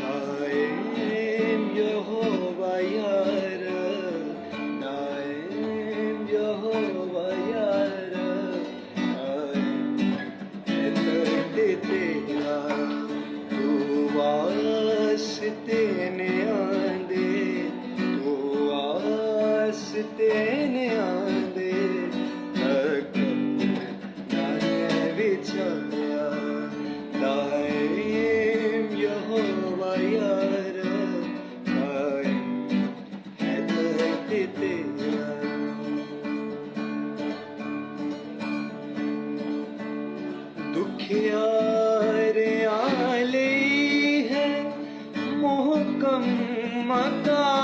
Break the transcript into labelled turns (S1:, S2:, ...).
S1: Daim Yehovah Yara, Daim Yehovah Yara, Tera, Tu वास्ते ने आंदे, Tu वास्ते ने आंदे, तक नाने विचारा, दाइम यहोवा यारा, दाइम है धरती तेरा। दुखिया रे आले है मोहकम मका